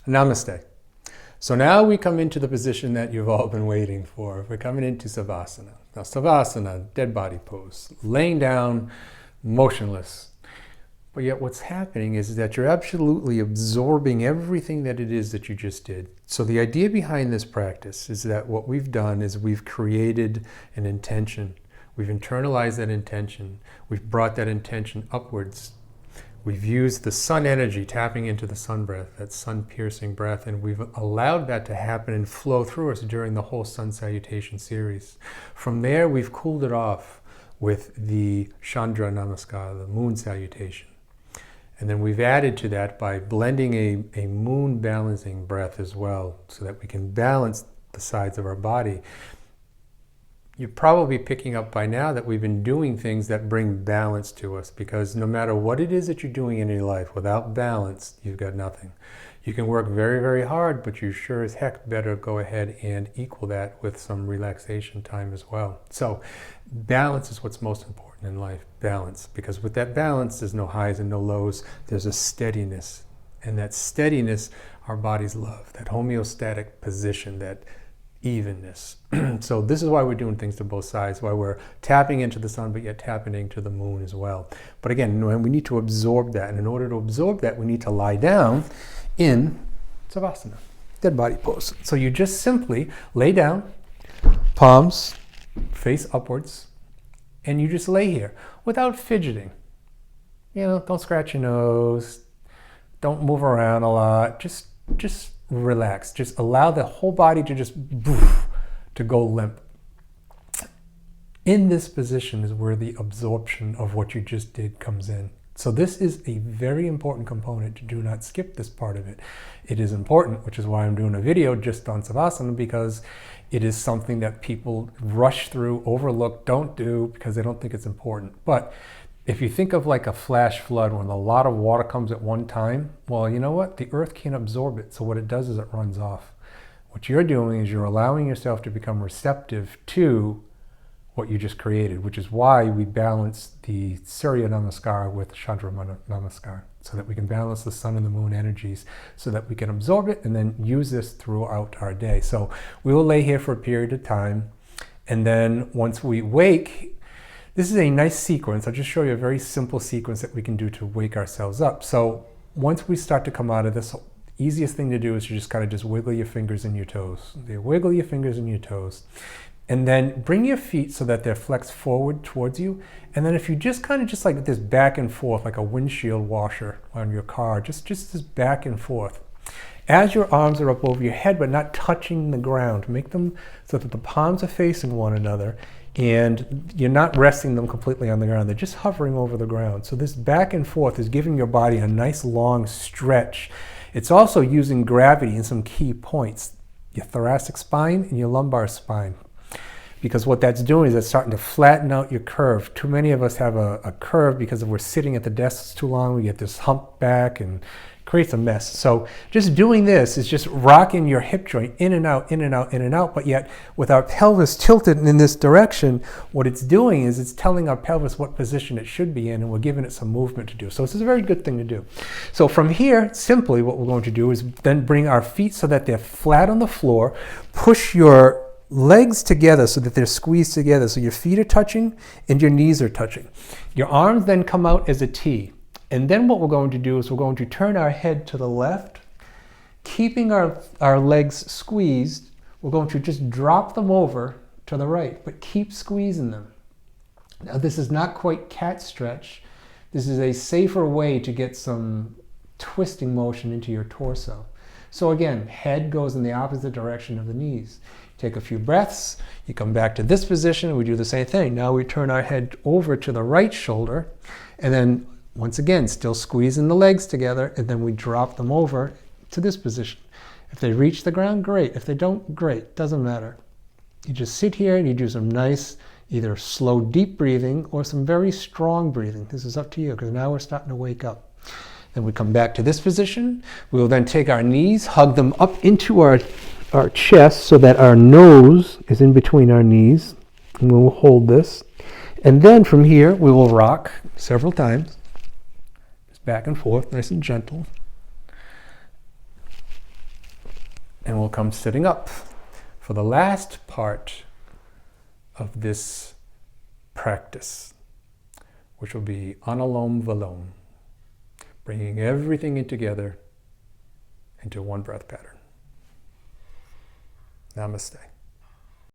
Namaste. So now we come into the position that you've all been waiting for. We're coming into Savasana. Now Savasana, dead body pose, laying down, motionless. But yet what's happening is that you're absolutely absorbing everything that it is that you just did. So the idea behind this practice is that what we've done is we've created an intention. We've internalized that intention. We've brought that intention upwards. We've used the sun energy, tapping into the sun breath, that sun-piercing breath, and we've allowed that to happen and flow through us during the whole sun salutation series. From there, we've cooled it off with the Chandra Namaskar, the moon salutation. And then we've added to that by blending a moon balancing breath as well, so that we can balance the sides of our body. You're probably picking up by now that we've been doing things that bring balance to us, because no matter what it is that you're doing in your life, without balance, you've got nothing. You can work very, very hard, but you sure as heck better go ahead and equal that with some relaxation time as well. So balance is what's most important in life, balance. Because with that balance, there's no highs and no lows, there's a steadiness. And that steadiness, our bodies love, that homeostatic position, that evenness. So this is why we're doing things to both sides, why we're tapping into the sun, but yet tapping into the moon as well. But again, we need to absorb that. And in order to absorb that, we need to lie down in Savasana, dead body pose. So you just simply lay down, palms face upwards, and you just lay here without fidgeting. Don't scratch your nose, don't move around a lot, just relax. Just allow the whole body to just to go limp. In this position is where the absorption of what you just did comes in. So this is a very important component. Do not skip this part of it. It is important, which is why I'm doing a video just on Savasana, because it is something that people rush through, overlook, don't do because they don't think it's important. But if you think of like a flash flood when a lot of water comes at one time, well, you know what? The earth can't absorb it. So what it does is it runs off. What you're doing is you're allowing yourself to become receptive to what you just created, which is why we balance the Surya Namaskar with Chandra Namaskar, so that we can balance the sun and the moon energies, so that we can absorb it and then use this throughout our day. So we will lay here for a period of time. And then once we wake, this is a nice sequence. I'll just show you a very simple sequence that we can do to wake ourselves up. So once we start to come out of this, easiest thing to do is you just kind of just wiggle your fingers and your toes. You wiggle your fingers and your toes. And then bring your feet so that they're flexed forward towards you. And then if you just kind of just like this back and forth, like a windshield washer on your car, just this back and forth. As your arms are up over your head, but not touching the ground, make them so that the palms are facing one another and you're not resting them completely on the ground. They're just hovering over the ground. So this back and forth is giving your body a nice long stretch. It's also using gravity in some key points, your thoracic spine and your lumbar spine. Because what that's doing is it's starting to flatten out your curve. Too many of us have a curve because if we're sitting at the desks too long, we get this hump back and creates a mess. So just doing this is just rocking your hip joint in and out, in and out, in and out, but yet with our pelvis tilted in this direction, what it's doing is it's telling our pelvis what position it should be in, and we're giving it some movement to do. So this is a very good thing to do. So from here, simply what we're going to do is then bring our feet so that they're flat on the floor, push your legs together so that they're squeezed together. So your feet are touching and your knees are touching. Your arms then come out as a T. And then what we're going to do is we're going to turn our head to the left, keeping our legs squeezed. We're going to just drop them over to the right, but keep squeezing them. Now this is not quite cat stretch. This is a safer way to get some twisting motion into your torso. So again, head goes in the opposite direction of the knees. Take a few breaths, you come back to this position, we do the same thing. Now we turn our head over to the right shoulder, and then once again, still squeezing the legs together, and then we drop them over to this position. If they reach the ground, great. If they don't, great. Doesn't matter. You just sit here and you do some nice, either slow, deep breathing or some very strong breathing. This is up to you, because now we're starting to wake up. Then we come back to this position. We will then take our knees, hug them up into our chest so that our nose is in between our knees. And we will hold this. And then from here, we will rock several times. Just back and forth, nice and gentle. And we'll come sitting up for the last part of this practice, which will be Analom Vilom, bringing everything in together into one breath pattern. Namaste.